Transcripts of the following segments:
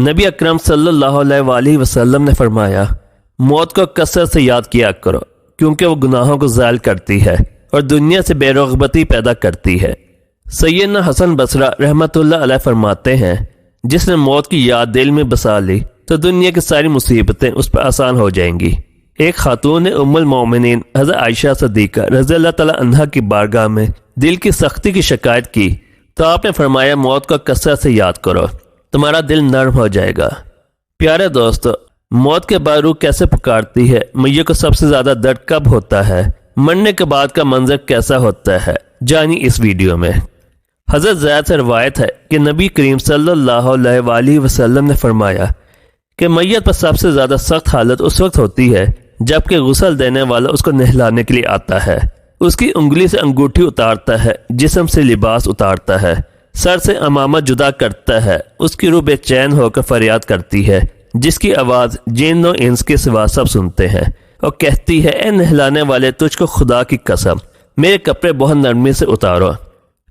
نبی اکرم صلی اللہ علیہ وآلہ وسلم نے فرمایا، موت کو کثرت سے یاد کیا کرو کیونکہ وہ گناہوں کو زائل کرتی ہے اور دنیا سے بے رغبتی پیدا کرتی ہے۔ سیدنا حسن بصری رحمۃ اللہ علیہ فرماتے ہیں، جس نے موت کی یاد دل میں بسا لی تو دنیا کی ساری مصیبتیں اس پر آسان ہو جائیں گی۔ ایک خاتون نے ام المومنین حضرت عائشہ صدیقہ رضی اللہ تعالی عنہا کی بارگاہ میں دل کی سختی کی شکایت کی تو آپ نے فرمایا، موت کو کثرت سے یاد کرو، تمہارا دل نرم ہو جائے گا۔ پیارے دوستو، موت کے بعد روح کیسے پکارتی ہے، میت کو سب سے زیادہ درد کب ہوتا ہے، مرنے کے بعد کا منظر کیسا ہوتا ہے، جانی اس ویڈیو میں۔ حضرت زید سے روایت ہے کہ نبی کریم صلی اللہ علیہ وآلہ وسلم نے فرمایا کہ میت پر سب سے زیادہ سخت حالت اس وقت ہوتی ہے جب کہ غسل دینے والا اس کو نہلانے کے لیے آتا ہے، اس کی انگلی سے انگوٹھی اتارتا ہے، جسم سے لباس اتارتا ہے، سر سے امامہ جدا کرتا ہے، اس کی روح بے چین ہو کر فریاد کرتی ہے، جس کی آواز جن و انس کے سوا سب سنتے ہیں، اور کہتی ہے، اے نہلانے والے، تجھ کو خدا کی قسم میرے کپڑے بہت نرمی سے اتارو،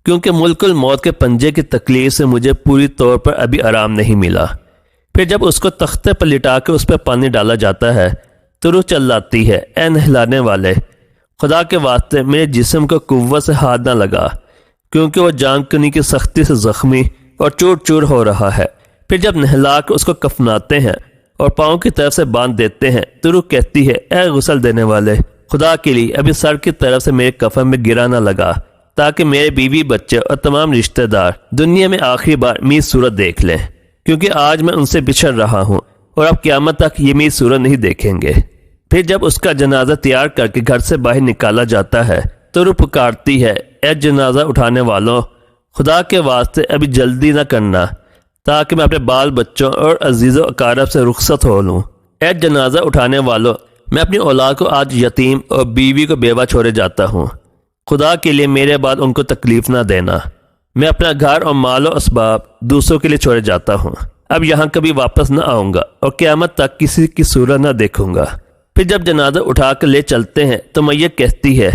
کیونکہ ملک الموت کے پنجے کی تکلیف سے مجھے پوری طور پر ابھی آرام نہیں ملا۔ پھر جب اس کو تختے پر لٹا کے اس پہ پانی ڈالا جاتا ہے تو روح چلاتی ہے، اے نہلانے والے، خدا کے واسطے میرے جسم کو قوت سے ہاتھ نہ لگا، کیونکہ وہ جان کنی کی سختی سے زخمی اور چور چور ہو رہا ہے۔ پھر جب نہلا کے اس کو کفناتے ہیں اور پاؤں کی طرف سے باندھ دیتے ہیں تو روح کہتی ہے، اے غسل دینے والے، خدا کے لیے ابھی سر کی طرف سے میرے کفن میں گرا نہ لگا، تاکہ میرے بیوی بچے اور تمام رشتہ دار دنیا میں آخری بار میری صورت دیکھ لیں، کیونکہ آج میں ان سے بچھڑ رہا ہوں اور اب قیامت تک یہ میری صورت نہیں دیکھیں گے۔ پھر جب اس کا جنازہ تیار کر کے گھر سے باہر نکالا جاتا ہے تو روح پکارتی ہے، اے جنازہ اٹھانے والوں، خدا کے واسطے ابھی جلدی نہ کرنا، تاکہ میں اپنے بال بچوں اور عزیز و اقارب سے رخصت ہو لوں۔ اے جنازہ اٹھانے والوں، میں اپنی اولاد کو آج یتیم اور بیوی کو بیوہ چھوڑے جاتا ہوں، خدا کے لیے میرے بعد ان کو تکلیف نہ دینا، میں اپنا گھر اور مال و اسباب دوسروں کے لیے چھوڑے جاتا ہوں، اب یہاں کبھی واپس نہ آؤں گا اور قیامت تک کسی کی صورت نہ دیکھوں گا۔ پھر جب جنازہ اٹھا کر لے چلتے ہیں تو میت کہتی ہے،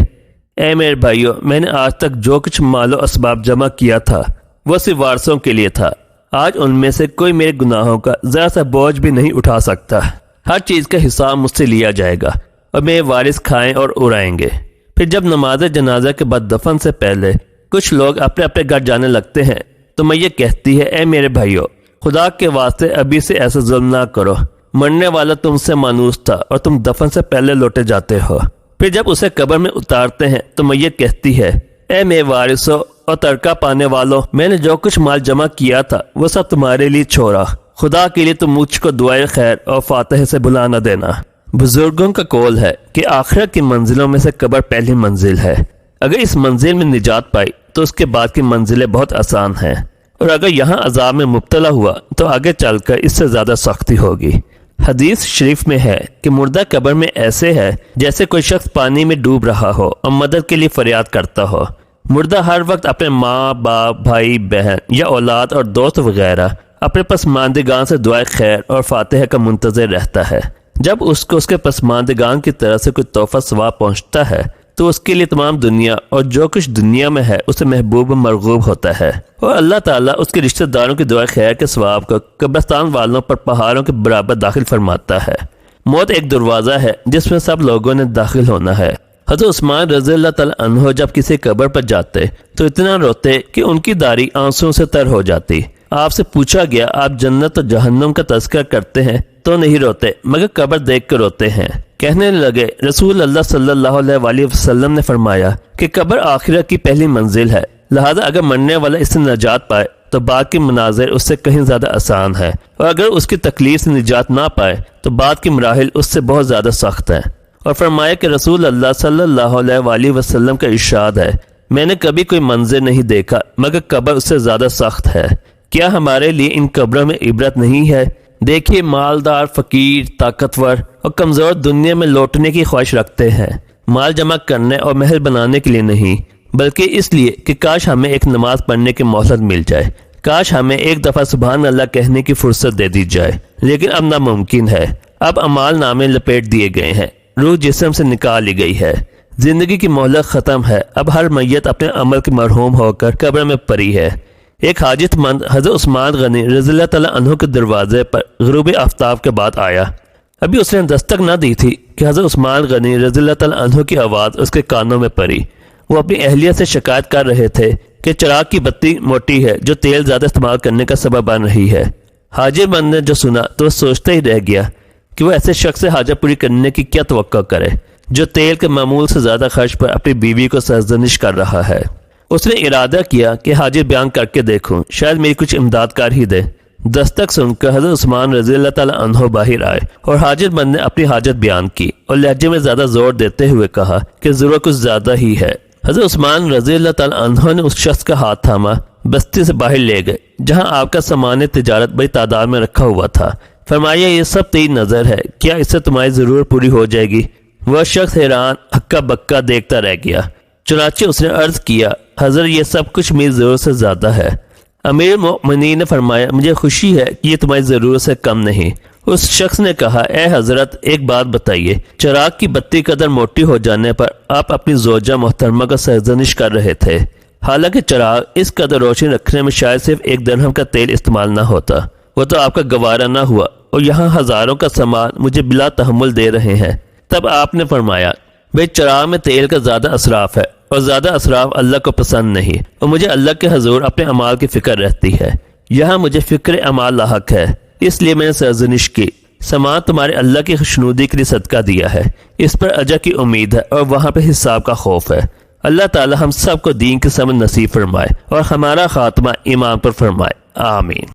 اے میرے بھائیو، میں نے آج تک جو کچھ مال و اسباب جمع کیا تھا وہ صرف وارثوں کے لیے تھا، آج ان میں سے کوئی میرے گناہوں کا ذرا سا بوجھ بھی نہیں اٹھا سکتا، ہر چیز کا حساب مجھ سے لیا جائے گا اور میرے وارث کھائیں اور اڑائیں گے۔ پھر جب نماز جنازہ کے بعد دفن سے پہلے کچھ لوگ اپنے اپنے گھر جانے لگتے ہیں تو میں یہ کہتی ہے، اے میرے بھائیو، خدا کے واسطے ابھی سے ایسا ظلم نہ کرو، مرنے والا تم سے مانوس تھا اور تم دفن سے پہلے لوٹے جاتے ہو۔ پھر جب اسے قبر میں اتارتے ہیں تو میں یہ کہتی ہے، اے میرے وارثوں اور ترکہ پانے والوں، میں نے جو کچھ مال جمع کیا تھا وہ سب تمہارے لیے چھوڑا، خدا کے لیے تم مجھ کو دعائے خیر اور فاتحہ سے بھلا نہ دینا۔ بزرگوں کا قول ہے کہ آخرت کی منزلوں میں سے قبر پہلی منزل ہے، اگر اس منزل میں نجات پائی تو اس کے بعد کی منزلیں بہت آسان ہیں، اور اگر یہاں عذاب میں مبتلا ہوا تو آگے چل کر اس سے زیادہ سختی ہوگی۔ حدیث شریف میں ہے کہ مردہ قبر میں ایسے ہے جیسے کوئی شخص پانی میں ڈوب رہا ہو اور مدد کے لیے فریاد کرتا ہو۔ مردہ ہر وقت اپنے ماں باپ، بھائی بہن یا اولاد اور دوست وغیرہ اپنے پسماندگان سے دعائے خیر اور فاتحہ کا منتظر رہتا ہے۔ جب اس کو اس کے پسماندگان کی طرف سے کوئی تحفہ ثواب پہنچتا ہے تو اس کے لیے تمام دنیا اور جو کچھ دنیا میں ہے اسے محبوب و مرغوب ہوتا ہے، اور اللہ تعالیٰ اس کے رشتہ داروں کی دعائے خیر کے ثواب کو قبرستان والوں پر پہاڑوں کے برابر داخل فرماتا ہے۔ موت ایک دروازہ ہے جس میں سب لوگوں نے داخل ہونا ہے۔ حضرت عثمان رضی اللہ تعالیٰ عنہ جب کسی قبر پر جاتے تو اتنا روتے کہ ان کی داڑھی آنسوں سے تر ہو جاتی۔ آپ سے پوچھا گیا، آپ جنت اور جہنم کا تذکرہ کرتے ہیں تو نہیں روتے مگر قبر دیکھ کر روتے ہیں؟ کہنے لگے، رسول اللہ صلی اللہ علیہ وآلہ وسلم نے فرمایا کہ قبر آخرت کی پہلی منزل ہے، لہذا اگر مرنے والا اس سے نجات پائے تو بعد کے مناظر اس سے کہیں زیادہ آسان ہے، اور اگر اس کی تکلیف سے نجات نہ پائے تو بعد کے مراحل اس سے بہت زیادہ سخت ہیں۔ اور فرمایا کہ رسول اللہ صلی اللہ علیہ وآلہ وسلم کا ارشاد ہے، میں نے کبھی کوئی منظر نہیں دیکھا مگر قبر اس سے زیادہ سخت ہے۔ کیا ہمارے لیے ان قبروں میں عبرت نہیں ہے؟ دیکھیے، مالدار، فقیر، طاقتور اور کمزور دنیا میں لوٹنے کی خواہش رکھتے ہیں، مال جمع کرنے اور محل بنانے کے لیے نہیں، بلکہ اس لیے کہ کاش ہمیں ایک نماز پڑھنے کی مہلت مل جائے، کاش ہمیں ایک دفعہ سبحان اللہ کہنے کی فرصت دے دی جائے، لیکن اب ناممکن ہے۔ اب اعمال نامے لپیٹ دیے گئے ہیں، روح جسم سے نکال لی گئی ہے، زندگی کی مہلت ختم ہے، اب ہر میت اپنے عمل کے مرحوم ہو کر قبر میں پڑی ہے۔ ایک حاجت مند حضرت عثمان غنی رضی اللہ تعالیٰ عنہ کے دروازے پر غروب آفتاب کے بعد آیا۔ ابھی اس نے دستک نہ دی تھی کہ حضرت عثمان غنی رضی اللہ تعالیٰ عنہ کی آواز اس کے کانوں میں پڑی۔ وہ اپنی اہلیہ سے شکایت کر رہے تھے کہ چراغ کی بتی موٹی ہے جو تیل زیادہ استعمال کرنے کا سبب بن رہی ہے۔ حاجت مند نے جو سنا تو وہ سوچتا ہی رہ گیا کہ وہ ایسے شخص سے حاجت پوری کرنے کی کیا توقع کرے جو تیل کے معمول سے زیادہ خرچ پر اپنی بیوی کو سرزنش کر رہا ہے۔ اس نے ارادہ کیا کہ حاجت بیان کر کے دیکھوں، شاید میری کچھ امداد کر ہی دے۔ دستک سن کر حضرت عثمان رضی اللہ تعالیٰ عنہ باہر آئے اور حاجت مند نے اپنی حاجت بیان کی اور لہجے میں زیادہ زور دیتے ہوئے کہا کہ ضرورت کچھ زیادہ ہی ہے۔ حضرت عثمان رضی اللہ تعالیٰ عنہ نے اس شخص کا ہاتھ تھاما، بستی سے باہر لے گئے جہاں آپ کا سامان تجارت بڑی تعداد میں رکھا ہوا تھا۔ فرمایا یہ سب تیری نظر ہے، کیا اس سے تمہاری ضرورت پوری ہو جائے گی؟ وہ شخص حیران ہکا بکا دیکھتا رہ گیا۔ چنانچہ اس نے عرض کیا حضرت یہ سب کچھ میری ضرورت سے زیادہ ہے۔ امیر المؤمنین نے فرمایا مجھے خوشی ہے کہ یہ تمہاری ضرورت سے کم نہیں۔ اس شخص نے کہا اے حضرت ایک بات بتائیے، چراغ کی بتی قدر موٹی ہو جانے پر آپ اپنی زوجہ محترمہ کا سرزنش کر رہے تھے، حالانکہ چراغ اس قدر روشنی رکھنے میں شاید صرف 1 درہم کا تیل استعمال نہ ہوتا۔ وہ تو آپ کا گوارا نہ ہوا اور یہاں ہزاروں کا سامان مجھے بلا تحمل دے رہے ہیں۔ تب آپ نے فرمایا بھئی چراغ میں تیل کا زیادہ اسراف ہے اور زیادہ اسراف اللہ کو پسند نہیں، اور مجھے اللہ کے حضور اپنے اعمال کی فکر رہتی ہے۔ یہاں مجھے فکر اعمال لاحق ہے، اس لیے میں نے سرزنش کی۔ سامان تمہارے اللہ کی خوشنودی کے لیے صدقہ دیا ہے، اس پر اجر کی امید ہے اور وہاں پہ حساب کا خوف ہے۔ اللہ تعالی ہم سب کو دین کی سمجھ نصیب فرمائے اور ہمارا خاتمہ ایمان پر فرمائے، آمین۔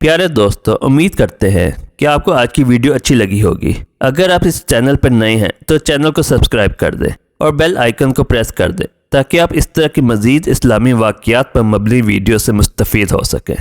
پیارے دوستو، امید کرتے ہیں کہ آپ کو آج کی ویڈیو اچھی لگی ہوگی۔ اگر آپ اس چینل پر نئے ہیں تو چینل کو سبسکرائب کر دیں اور بیل آئیکن کو پریس کر دیں تاکہ آپ اس طرح کی مزید اسلامی واقعات پر مبنی ویڈیو سے مستفید ہو سکیں۔